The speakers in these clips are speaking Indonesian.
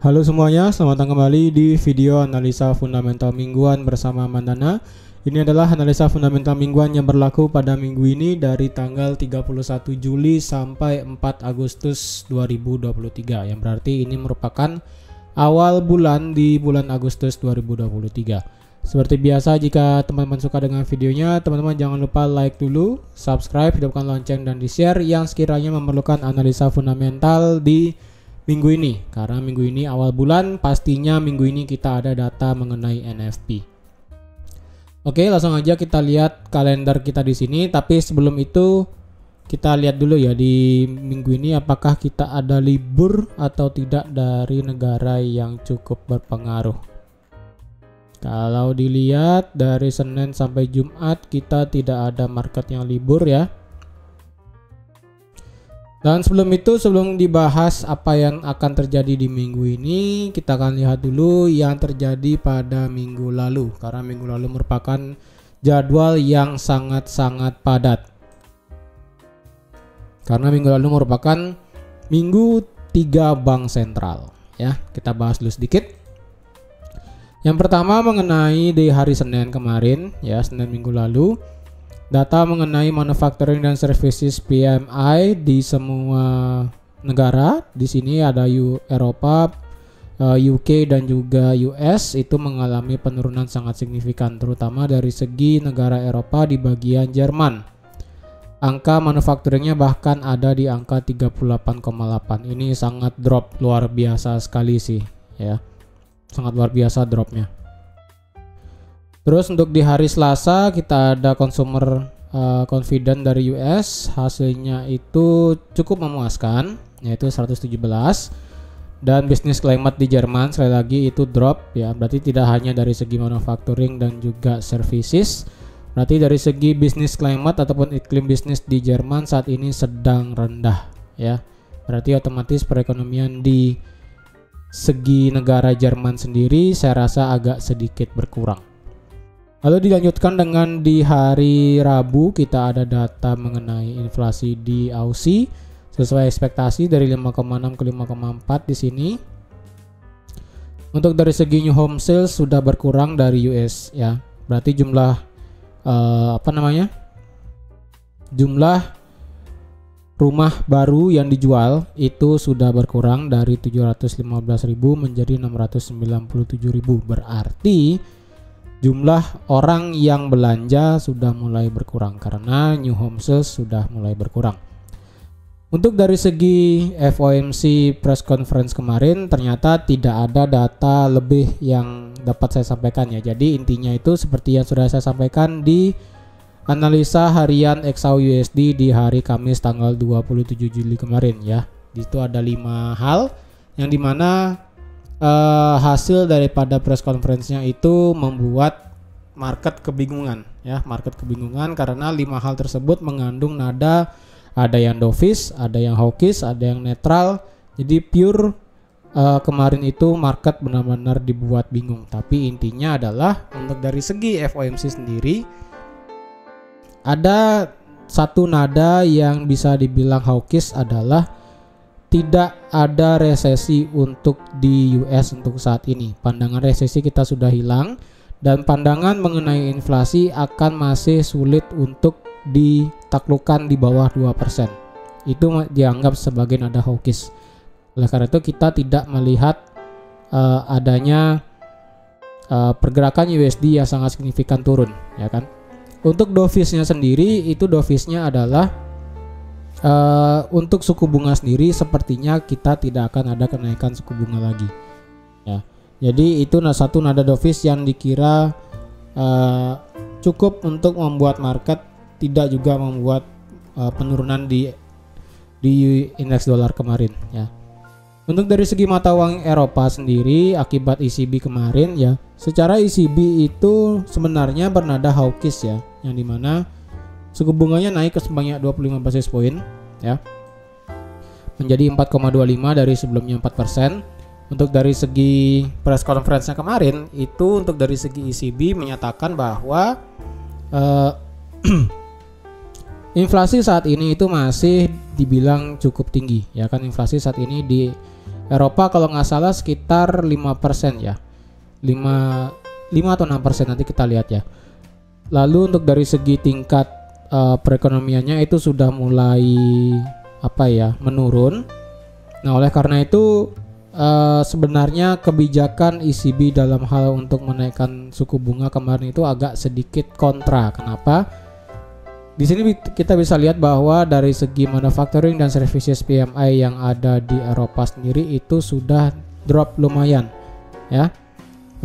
Halo semuanya, selamat datang kembali di video analisa fundamental mingguan bersama Mandana. Ini adalah analisa fundamental mingguan yang berlaku pada minggu ini dari tanggal 31 Juli sampai 4 Agustus 2023, yang berarti ini merupakan awal bulan di bulan Agustus 2023. Seperti biasa, jika teman-teman suka dengan videonya, teman-teman jangan lupa like dulu, subscribe, hidupkan lonceng, dan di-share yang sekiranya memerlukan analisa fundamental di minggu ini. Karena minggu ini awal bulan, pastinya minggu ini kita ada data mengenai NFP. Oke, langsung aja kita lihat kalender kita di sini. Tapi sebelum itu kita lihat dulu ya di minggu ini apakah kita ada libur atau tidak dari negara yang cukup berpengaruh. Kalau dilihat dari Senin sampai Jumat kita tidak ada market yang libur ya. Dan sebelum dibahas apa yang akan terjadi di minggu ini, kita akan lihat dulu yang terjadi pada minggu lalu. Karena minggu lalu merupakan jadwal yang sangat-sangat padat. Karena minggu lalu merupakan minggu 3 bank sentral. Ya, kita bahas dulu sedikit. Yang pertama mengenai di hari Senin kemarin, ya Senin minggu lalu. Data mengenai manufacturing dan services PMI di semua negara. Di sini ada Eropa, UK dan juga US itu mengalami penurunan sangat signifikan, terutama dari segi negara Eropa di bagian Jerman. Angka manufacturingnya bahkan ada di angka 38,8. Ini sangat drop, luar biasa sekali sih, ya. Sangat luar biasa dropnya. Terus untuk di hari Selasa kita ada consumer confident dari US, hasilnya itu cukup memuaskan, yaitu 117. Dan business climate di Jerman sekali lagi itu drop ya, berarti tidak hanya dari segi manufacturing dan juga services, berarti dari segi business climate ataupun iklim bisnis di Jerman saat ini sedang rendah ya. Berarti otomatis perekonomian di segi negara Jerman sendiri saya rasa agak sedikit berkurang. Lalu dilanjutkan dengan di hari Rabu kita ada data mengenai inflasi di Aussie sesuai ekspektasi dari 5,6 ke 5,4 di sini. Untuk dari segi new home sales sudah berkurang dari US ya. Berarti jumlah jumlah rumah baru yang dijual itu sudah berkurang dari 715.000 menjadi 697.000. Berarti jumlah orang yang belanja sudah mulai berkurang karena new home sales sudah mulai berkurang. Untuk dari segi FOMC press conference kemarin ternyata tidak ada data lebih yang dapat saya sampaikan ya. Jadi intinya itu seperti yang sudah saya sampaikan di analisa harian XAU-USD di hari Kamis tanggal 27 Juli kemarin ya. Itu ada 5 hal yang dimana hasil daripada press conference-nya itu membuat market kebingungan ya, market kebingungan karena 5 hal tersebut mengandung nada, ada yang dovish, ada yang hawkish, ada yang netral. Jadi pure kemarin itu market benar-benar dibuat bingung. Tapi intinya adalah untuk dari segi FOMC sendiri ada satu nada yang bisa dibilang hawkish adalah tidak ada resesi untuk di US untuk saat ini. Pandangan resesi kita sudah hilang dan pandangan mengenai inflasi akan masih sulit untuk ditaklukkan di bawah 2%. Itu dianggap sebagai nada hawkish. Oleh karena itu kita tidak melihat adanya pergerakan USD yang sangat signifikan turun, ya kan? Untuk dovishnya sendiri itu dovishnya adalah untuk suku bunga sendiri sepertinya kita tidak akan ada kenaikan suku bunga lagi ya. Jadi itu satu nada dovish yang dikira cukup untuk membuat market tidak juga membuat penurunan di indeks dolar kemarin ya. Untuk dari segi mata uang Eropa sendiri akibat ECB kemarin ya, secara ECB itu sebenarnya bernada hawkish ya, yang dimana suku bunganya naik ke sebanyak 25 basis point ya, menjadi 4,25 dari sebelumnya 4%. Untuk dari segi press conference-nya kemarin itu untuk dari segi ECB menyatakan bahwa inflasi saat ini itu masih dibilang cukup tinggi ya kan. Inflasi saat ini di Eropa kalau nggak salah sekitar 5% ya. 5 atau 6% nanti kita lihat ya. Lalu untuk dari segi tingkat perekonomiannya itu sudah mulai menurun. Nah, oleh karena itu sebenarnya kebijakan ECB dalam hal untuk menaikkan suku bunga kemarin itu agak sedikit kontra. Kenapa? Di sini kita bisa lihat bahwa dari segi manufacturing dan services PMI yang ada di Eropa sendiri itu sudah drop lumayan ya.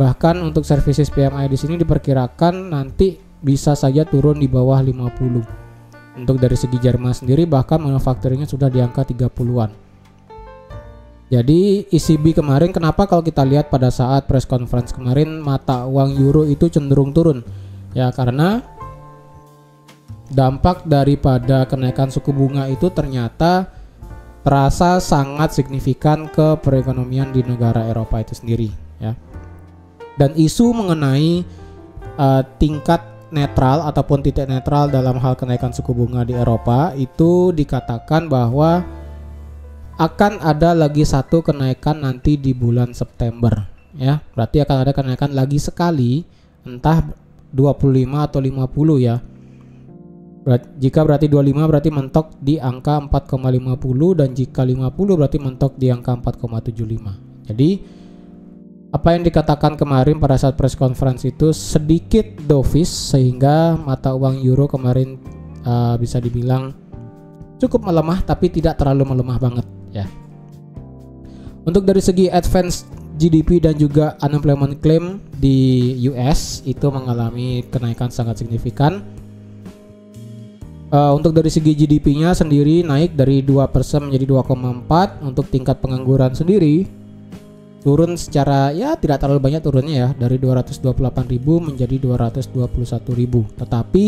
Bahkan untuk services PMI di sini diperkirakan nanti bisa saja turun di bawah 50. Untuk dari segi Jerman sendiri bahkan manufacturingnya sudah di angka 30-an. Jadi ECB kemarin, kenapa kalau kita lihat pada saat press conference kemarin mata uang euro itu cenderung turun? Ya karena dampak daripada kenaikan suku bunga itu ternyata terasa sangat signifikan ke perekonomian di negara Eropa itu sendiri ya. Dan isu mengenai tingkat netral ataupun titik netral dalam hal kenaikan suku bunga di Eropa itu dikatakan bahwa akan ada lagi satu kenaikan nanti di bulan September ya. Berarti akan ada kenaikan lagi sekali, entah 25 atau 50 ya. Jika berarti 25 berarti mentok di angka 4,50 dan jika 50 berarti mentok di angka 4,75. Jadi apa yang dikatakan kemarin pada saat press conference itu sedikit dovish sehingga mata uang euro kemarin bisa dibilang cukup melemah tapi tidak terlalu melemah banget ya. Untuk dari segi advance GDP dan juga unemployment claim di US itu mengalami kenaikan sangat signifikan. Untuk dari segi GDP-nya sendiri naik dari 2% menjadi 2,4. Untuk tingkat pengangguran sendiri turun secara ya tidak terlalu banyak turunnya ya, dari 228.000 menjadi 221.000. Tetapi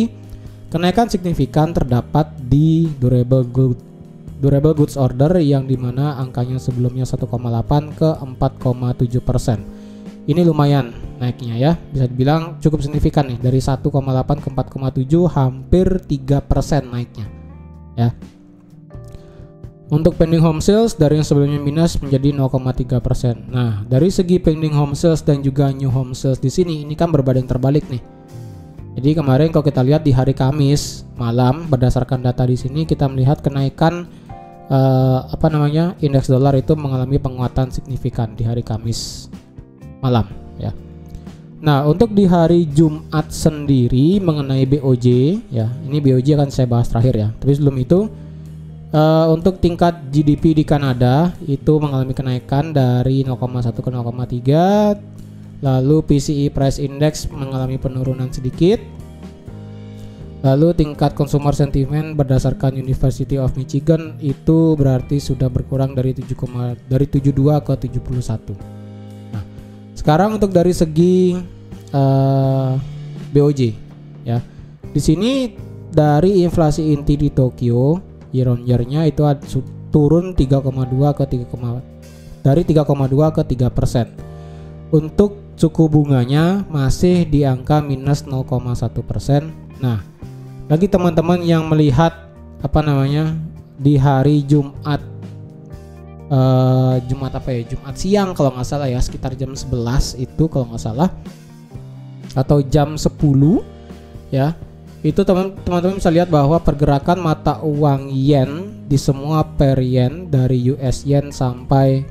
kenaikan signifikan terdapat di durable goods order yang dimana angkanya sebelumnya 1,8 ke 4,7%. Ini lumayan naiknya ya, bisa dibilang cukup signifikan nih, dari 1,8 ke 4,7 hampir 3% naiknya ya. Untuk pending home sales dari yang sebelumnya minus menjadi 0,3%. Nah, dari segi pending home sales dan juga new home sales di sini ini kan berbanding terbalik nih. Jadi kemarin kalau kita lihat di hari Kamis malam berdasarkan data di sini kita melihat kenaikan indeks dolar itu mengalami penguatan signifikan di hari Kamis malam ya. Nah, untuk di hari Jumat sendiri mengenai BOJ ya, ini BOJ akan saya bahas terakhir ya. Tapi sebelum itu untuk tingkat GDP di Kanada itu mengalami kenaikan dari 0,1 ke 0,3. Lalu PCE Price Index mengalami penurunan sedikit. Lalu tingkat consumer sentiment berdasarkan University of Michigan itu berarti sudah berkurang dari 72 ke 71. Sekarang untuk dari segi BOJ ya. Di sini dari inflasi inti di Tokyo year on year-nya itu turun 3,2 ke 3,2 ke 3%. Untuk suku bunganya masih di angka minus 0,1%. Nah, bagi teman-teman yang melihat di hari Jumat Jumat siang kalau nggak salah ya, sekitar jam 11 itu kalau nggak salah, atau jam 10 ya, itu teman-teman bisa lihat bahwa pergerakan mata uang yen di semua pair yen dari US yen sampai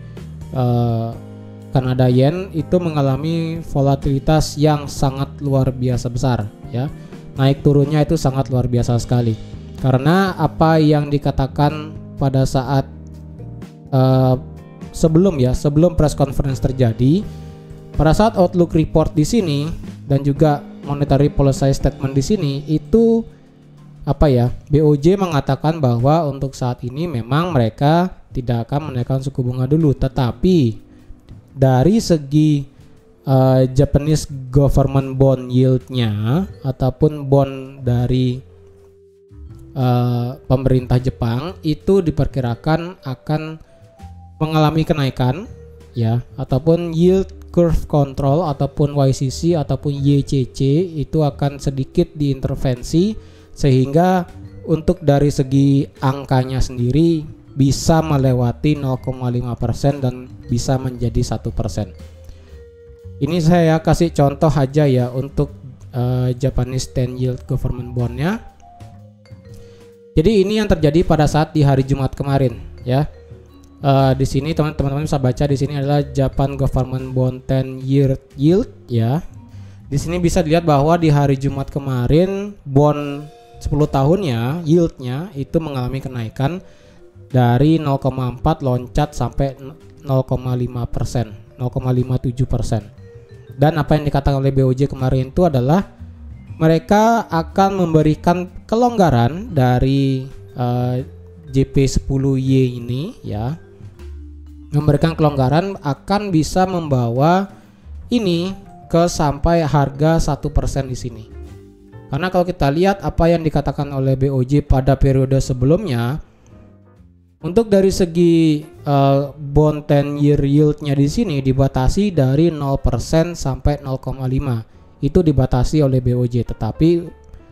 Kanada yen itu mengalami volatilitas yang sangat luar biasa besar ya. Naik turunnya itu sangat luar biasa sekali, karena apa yang dikatakan pada saat sebelum press conference terjadi, pada saat outlook report di sini dan juga monetary policy statement di sini itu BOJ mengatakan bahwa untuk saat ini memang mereka tidak akan menaikkan suku bunga dulu, tetapi dari segi Japanese government bond yield-nya ataupun bond dari pemerintah Jepang itu diperkirakan akan mengalami kenaikan ya, ataupun yield curve control ataupun YCC ataupun YCC itu akan sedikit diintervensi, sehingga untuk dari segi angkanya sendiri bisa melewati 0,5% dan bisa menjadi 1%. Ini saya kasih contoh aja ya untuk Japanese 10 yield government bondnya. Jadi ini yang terjadi pada saat di hari Jumat kemarin ya. Di sini teman-teman bisa baca, di sini adalah Japan government bond 10 year yield ya. Di sini bisa dilihat bahwa di hari Jumat kemarin bond 10 tahunnya yieldnya itu mengalami kenaikan dari 0,4 loncat sampai 0,5%, 0,57%. Dan apa yang dikatakan oleh BOJ kemarin itu adalah mereka akan memberikan kelonggaran dari JP10Y ini ya. Memberikan kelonggaran akan bisa membawa ini ke sampai harga 1% di sini. Karena kalau kita lihat apa yang dikatakan oleh BOJ pada periode sebelumnya, untuk dari segi bond 10 year yieldnya di sini dibatasi dari 0% sampai 0,5. Itu dibatasi oleh BOJ. Tetapi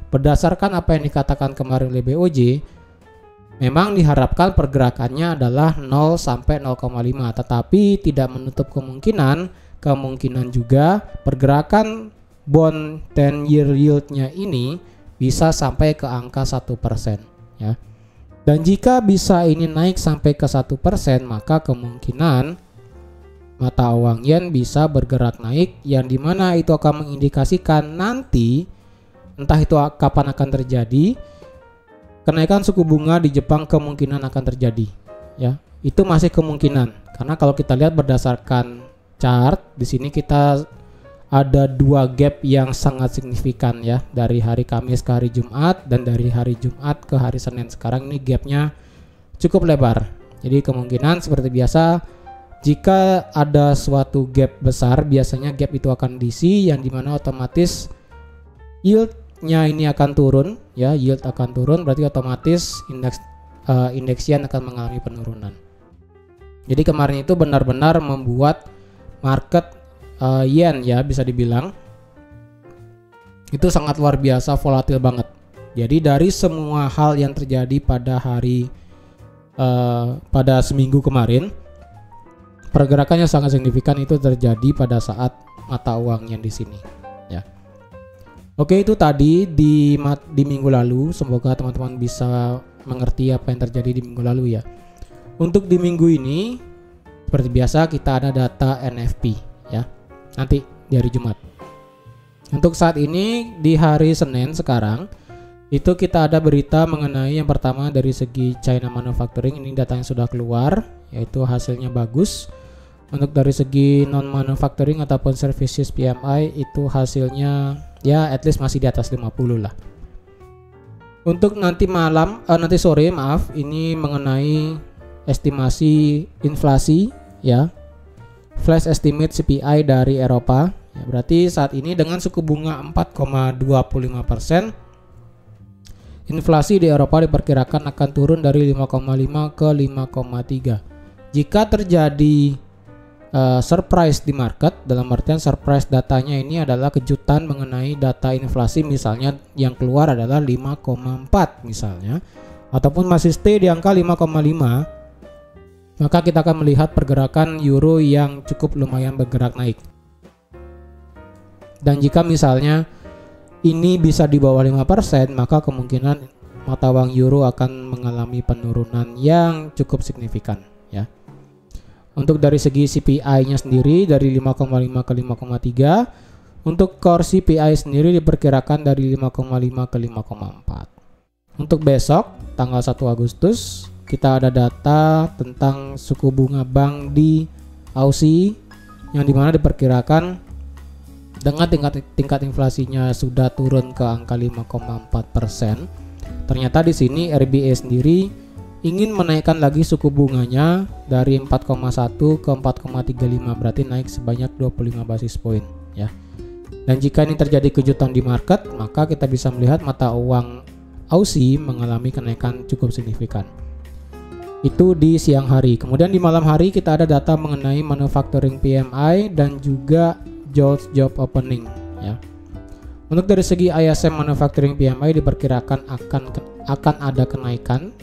berdasarkan apa yang dikatakan kemarin oleh BOJ, memang diharapkan pergerakannya adalah 0 sampai 0,5. Tetapi tidak menutup kemungkinan juga pergerakan bond 10 year yieldnya ini bisa sampai ke angka 1% ya. Dan jika bisa ini naik sampai ke 1%, maka kemungkinan mata uang yen bisa bergerak naik, yang dimana itu akan mengindikasikan nanti entah itu kapan akan terjadi, kenaikan suku bunga di Jepang kemungkinan akan terjadi ya. Itu masih kemungkinan, karena kalau kita lihat berdasarkan chart di sini kita ada dua gap yang sangat signifikan ya, dari hari Kamis ke hari Jumat dan dari hari Jumat ke hari Senin. Sekarang ini gapnya cukup lebar. Jadi kemungkinan seperti biasa, jika ada suatu gap besar, biasanya gap itu akan diisi, yang dimana otomatis yieldnya ini akan turun ya, yield akan turun, berarti otomatis indeks yen akan mengalami penurunan. Jadi kemarin itu benar-benar membuat market yen ya, bisa dibilang itu sangat luar biasa volatil banget. Jadi dari semua hal yang terjadi pada pada seminggu kemarin, pergerakannya sangat signifikan itu terjadi pada saat mata uang yen di sini ya. Oke, itu tadi di minggu lalu. Semoga teman-teman bisa mengerti apa yang terjadi di minggu lalu ya. Untuk di minggu ini seperti biasa kita ada data NFP ya, nanti di hari Jumat. Untuk saat ini di hari Senin sekarang itu kita ada berita mengenai yang pertama dari segi China Manufacturing. Ini data yang sudah keluar, yaitu hasilnya bagus. Untuk dari segi non manufacturing ataupun services PMI itu hasilnya ya at least masih di atas 50 lah. Untuk nanti sore ini mengenai estimasi inflasi ya, flash estimate CPI dari Eropa ya, berarti saat ini dengan suku bunga 4,25%, inflasi di Eropa diperkirakan akan turun dari 5,5 ke 5,3. Jika terjadi surprise di market, dalam artian surprise datanya ini adalah kejutan mengenai data inflasi, misalnya yang keluar adalah 5,4 misalnya, ataupun masih stay di angka 5,5, maka kita akan melihat pergerakan euro yang cukup lumayan bergerak naik. Dan jika misalnya ini bisa di bawah 5%, maka kemungkinan mata uang euro akan mengalami penurunan yang cukup signifikan ya. Untuk dari segi CPI-nya sendiri dari 5,5 ke 5,3. Untuk core CPI sendiri diperkirakan dari 5,5 ke 5,4. Untuk besok tanggal 1 Agustus kita ada data tentang suku bunga bank di Aussie, yang dimana diperkirakan dengan tingkat inflasinya sudah turun ke angka 5,4%. Ternyata di sini RBA sendiri ingin menaikkan lagi suku bunganya dari 4,1 ke 4,35, berarti naik sebanyak 25 basis poin ya. Dan jika ini terjadi kejutan di market, maka kita bisa melihat mata uang Aussie mengalami kenaikan cukup signifikan. Itu di siang hari. Kemudian di malam hari kita ada data mengenai manufacturing PMI dan juga job opening ya. Untuk dari segi ISM manufacturing PMI diperkirakan akan ada kenaikan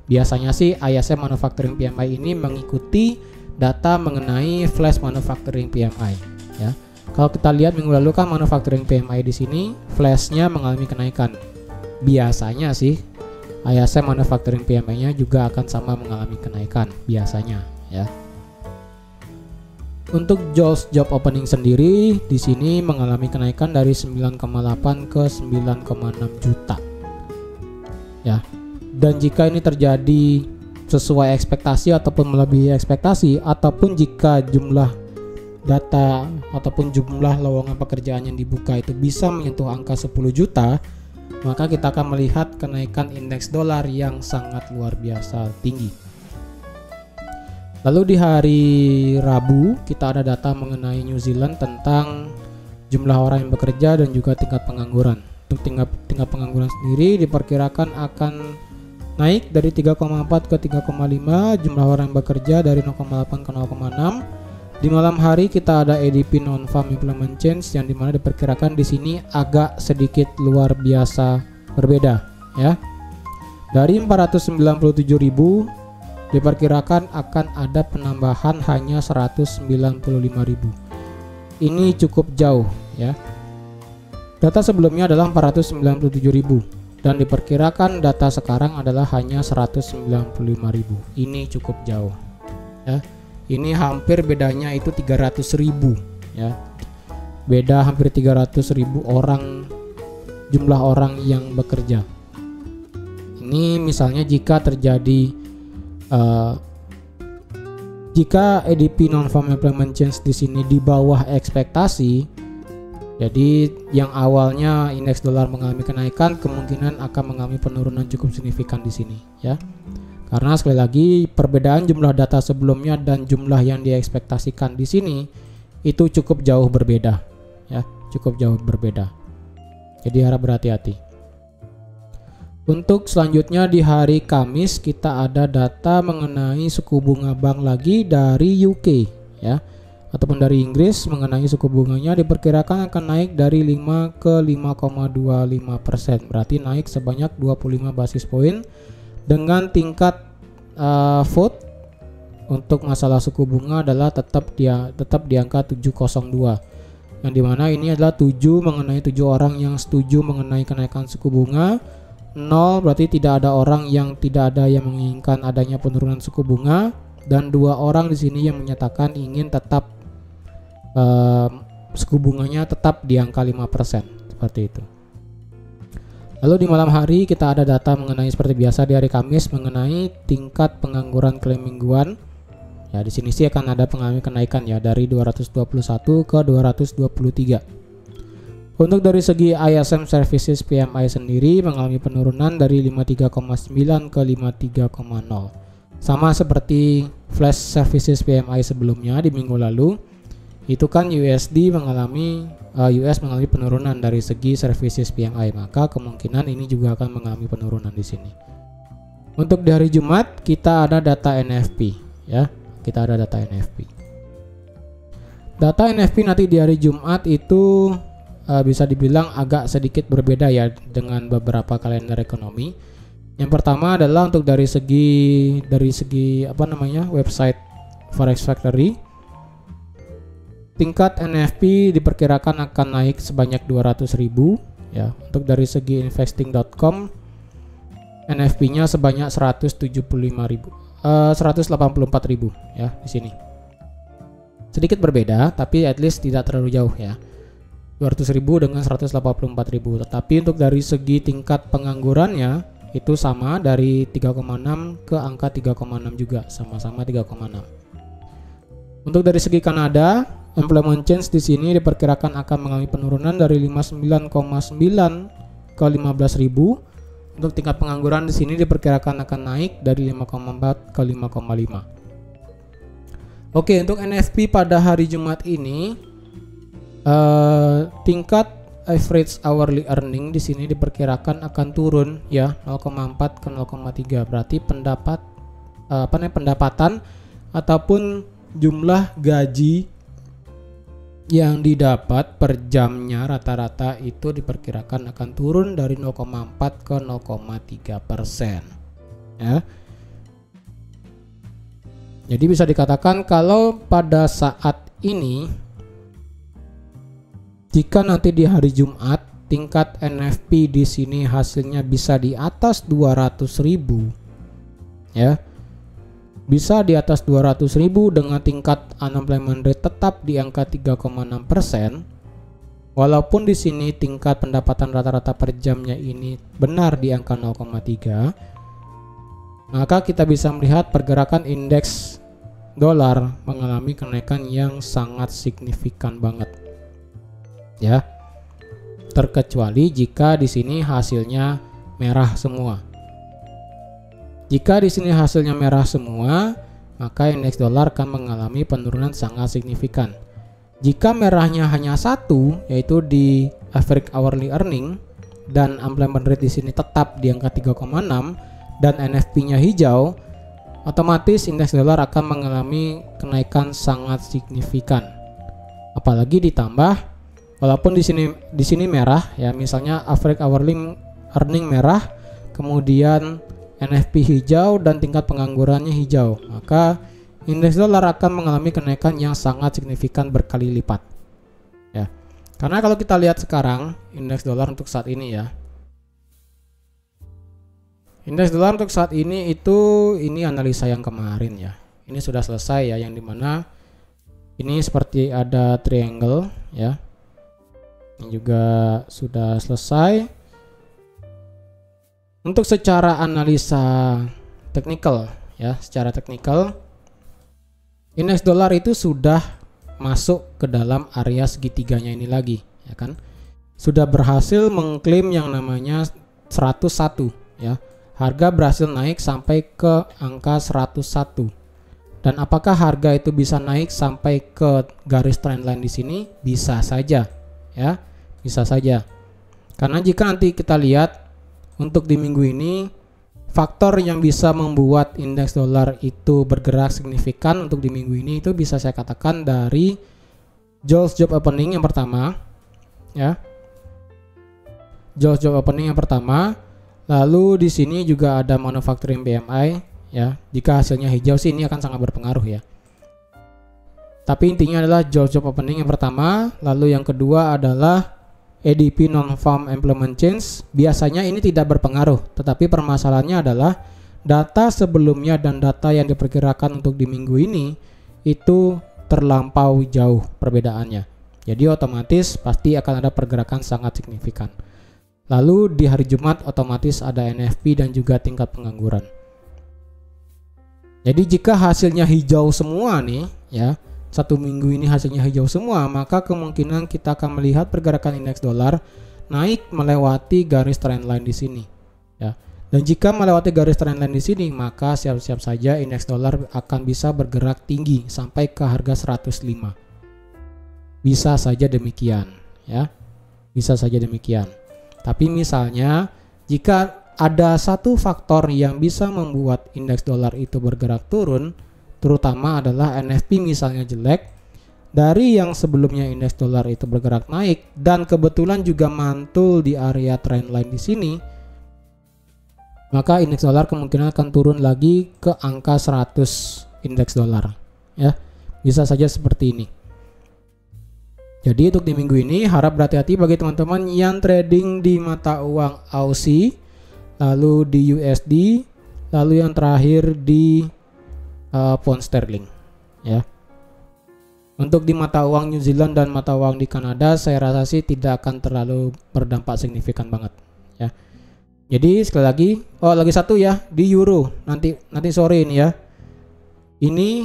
Biasanya sih ISM Manufacturing PMI ini mengikuti data mengenai flash manufacturing PMI ya. Kalau kita lihat minggu lalu kan manufacturing PMI di sini flashnya mengalami kenaikan. Biasanya sih ISM Manufacturing PMI-nya juga akan sama mengalami kenaikan biasanya ya. Untuk JOLTS job opening sendiri di sini mengalami kenaikan dari 9,8 ke 9,6 juta. Ya. Dan jika ini terjadi sesuai ekspektasi ataupun melebihi ekspektasi, ataupun jika jumlah data ataupun jumlah lowongan pekerjaan yang dibuka itu bisa menyentuh angka 10 juta, maka kita akan melihat kenaikan indeks dolar yang sangat luar biasa tinggi. Lalu di hari Rabu kita ada data mengenai New Zealand tentang jumlah orang yang bekerja dan juga tingkat pengangguran. Untuk tingkat pengangguran sendiri diperkirakan akan naik dari 3,4 ke 3,5, jumlah orang yang bekerja dari 0,8 ke 0,6. Di malam hari kita ada ADP non-farm employment change yang dimana diperkirakan di sini agak sedikit luar biasa berbeda ya. Dari 497.000 diperkirakan akan ada penambahan hanya 195.000. Ini cukup jauh ya. Data sebelumnya adalah 497.000 dan diperkirakan data sekarang adalah hanya 195.000. Ini cukup jauh ya. Ini hampir bedanya itu 300.000 ya. Beda hampir 300.000 orang, jumlah orang yang bekerja. Ini misalnya jika terjadi jika ADP non-farm employment change di sini di bawah ekspektasi, jadi yang awalnya indeks dolar mengalami kenaikan kemungkinan akan mengalami penurunan cukup signifikan di sini ya. Karena sekali lagi perbedaan jumlah data sebelumnya dan jumlah yang diekspektasikan di sini itu cukup jauh berbeda ya, cukup jauh berbeda. Jadi harap berhati-hati. Untuk selanjutnya di hari Kamis kita ada data mengenai suku bunga bank lagi dari UK ya, ataupun dari Inggris mengenai suku bunganya diperkirakan akan naik dari 5 ke 5,25%, berarti naik sebanyak 25 basis poin dengan tingkat vote untuk masalah suku bunga adalah tetap di angka 702, yang dimana ini adalah 7 mengenai 7 orang yang setuju mengenai kenaikan suku bunga, 0 berarti tidak ada orang yang menginginkan adanya penurunan suku bunga, dan 2 orang di sini yang menyatakan ingin tetap suku bunganya tetap di angka 5%, seperti itu. Lalu di malam hari kita ada data mengenai seperti biasa di hari Kamis mengenai tingkat pengangguran klaim mingguan. Ya, di sini sih akan ada pengalami kenaikan ya dari 221 ke 223. Untuk dari segi ISM Services PMI sendiri mengalami penurunan dari 53,9 ke 53,0. Sama seperti Flash Services PMI sebelumnya di minggu lalu, itu kan US mengalami penurunan dari segi Services PMI, maka kemungkinan ini juga akan mengalami penurunan di sini. Untuk di hari Jumat kita ada data NFP ya, kita ada data NFP. Data NFP nanti di hari Jumat itu bisa dibilang agak sedikit berbeda ya dengan beberapa kalender ekonomi. Yang pertama adalah untuk dari segi website Forex Factory, tingkat NFP diperkirakan akan naik sebanyak 200.000 ya. Untuk dari segi investing.com NFP-nya sebanyak 184.000 ya di sini. Sedikit berbeda tapi at least tidak terlalu jauh ya. 200.000 dengan 184.000. Tetapi untuk dari segi tingkat penganggurannya itu sama dari 3,6 ke angka 3,6 juga, sama-sama 3,6. Untuk dari segi Kanada, employment change di sini diperkirakan akan mengalami penurunan dari 59,9 ke 15.000. Untuk tingkat pengangguran di sini diperkirakan akan naik dari 5,4 ke 5,5. Oke, untuk NFP pada hari Jumat ini tingkat average hourly earning di sini diperkirakan akan turun ya 0,4 ke 0,3. Berarti pendapatan ataupun jumlah gaji yang didapat per jamnya rata-rata itu diperkirakan akan turun dari 0,4 ke 0,3% ya. Jadi bisa dikatakan kalau pada saat ini, jika nanti di hari Jumat tingkat NFP di sini hasilnya bisa di atas 200.000, ya, bisa di atas 200.000 dengan tingkat unemployment rate tetap di angka 3,6%. Walaupun di sini tingkat pendapatan rata-rata per jamnya ini benar di angka 0,3, maka kita bisa melihat pergerakan indeks dolar mengalami kenaikan yang sangat signifikan banget, ya. Terkecuali jika di sini hasilnya merah semua. Jika di sini hasilnya merah semua, maka indeks dolar akan mengalami penurunan sangat signifikan. Jika merahnya hanya satu, yaitu di average hourly earning, dan unemployment rate di sini tetap di angka 3,6 dan NFP-nya hijau, otomatis indeks dolar akan mengalami kenaikan sangat signifikan. Apalagi ditambah, walaupun di sini merah, ya, misalnya average hourly earning merah, kemudian NFP hijau dan tingkat penganggurannya hijau, maka indeks dolar akan mengalami kenaikan yang sangat signifikan berkali lipat, ya. Karena kalau kita lihat sekarang indeks dolar untuk saat ini, ya, indeks dolar untuk saat ini ini analisa yang kemarin, ya. Ini sudah selesai, ya, yang dimana ini seperti ada triangle, ya. Ini juga sudah selesai. Untuk secara analisa teknikal, ya, secara teknikal indeks dolar itu sudah masuk ke dalam area segitiganya ini lagi, ya kan? Sudah berhasil mengklaim yang namanya 101, ya. Harga berhasil naik sampai ke angka 101. Dan apakah harga itu bisa naik sampai ke garis trendline di sini? Bisa saja, ya. Bisa saja. Karena jika nanti kita lihat untuk di minggu ini, faktor yang bisa membuat indeks dolar itu bergerak signifikan untuk di minggu ini itu bisa saya katakan dari JOLTS job opening yang pertama, ya. JOLTS job opening yang pertama, lalu di sini juga ada manufacturing PMI, ya. Jika hasilnya hijau sih ini akan sangat berpengaruh, ya. Tapi intinya adalah JOLTS job opening yang pertama, lalu yang kedua adalah ADP non-farm employment change. Biasanya ini tidak berpengaruh, tetapi permasalahannya adalah data sebelumnya dan data yang diperkirakan untuk di minggu ini itu terlampau jauh perbedaannya. Jadi otomatis pasti akan ada pergerakan sangat signifikan. Lalu di hari Jumat otomatis ada NFP dan juga tingkat pengangguran. Jadi jika hasilnya hijau semua nih, ya, satu minggu ini hasilnya hijau semua, maka kemungkinan kita akan melihat pergerakan indeks dolar naik melewati garis trendline di sini, ya. Dan jika melewati garis trendline di sini, maka siap-siap saja indeks dolar akan bisa bergerak tinggi sampai ke harga 105. Bisa saja demikian, ya. Bisa saja demikian. Tapi misalnya jika ada satu faktor yang bisa membuat indeks dolar itu bergerak turun, terutama adalah NFP misalnya jelek, dari yang sebelumnya indeks dolar itu bergerak naik dan kebetulan juga mantul di area trendline di sini, maka indeks dolar kemungkinan akan turun lagi ke angka 100 indeks dolar, ya. Bisa saja seperti ini. Jadi untuk di minggu ini harap berhati-hati bagi teman-teman yang trading di mata uang Aussie, lalu di USD, lalu yang terakhir di pound sterling, ya. Untuk di mata uang New Zealand dan mata uang di Kanada, saya rasa sih tidak akan terlalu berdampak signifikan banget, ya. Jadi sekali lagi, lagi satu, ya, di euro nanti sore ini, ya. Ini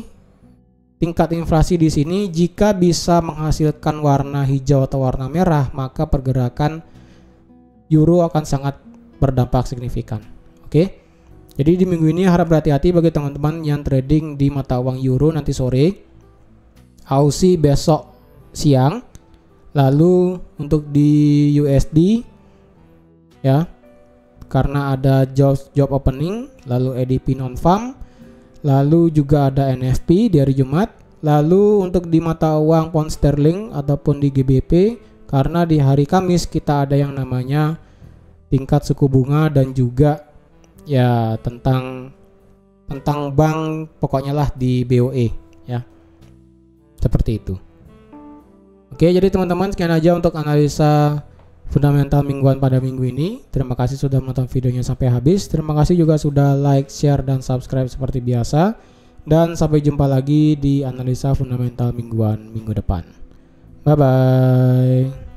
tingkat inflasi di sini jika bisa menghasilkan warna hijau atau warna merah, maka pergerakan euro akan sangat berdampak signifikan. Oke. Jadi di minggu ini harap berhati-hati bagi teman-teman yang trading di mata uang euro nanti sore, Aussie besok siang, lalu untuk di USD, ya, karena ada job opening, lalu ADP non-farm, lalu juga ada NFP di hari Jumat, lalu untuk di mata uang pound sterling ataupun di GBP, karena di hari Kamis kita ada yang namanya tingkat suku bunga dan juga, ya, tentang tentang bank, pokoknya lah di BOE ya. Seperti itu. Oke, jadi teman-teman sekian aja untuk analisa fundamental mingguan pada minggu ini. Terima kasih sudah menonton videonya sampai habis. Terima kasih juga sudah like, share, dan subscribe seperti biasa. Dan sampai jumpa lagi di analisa fundamental mingguan minggu depan. Bye bye.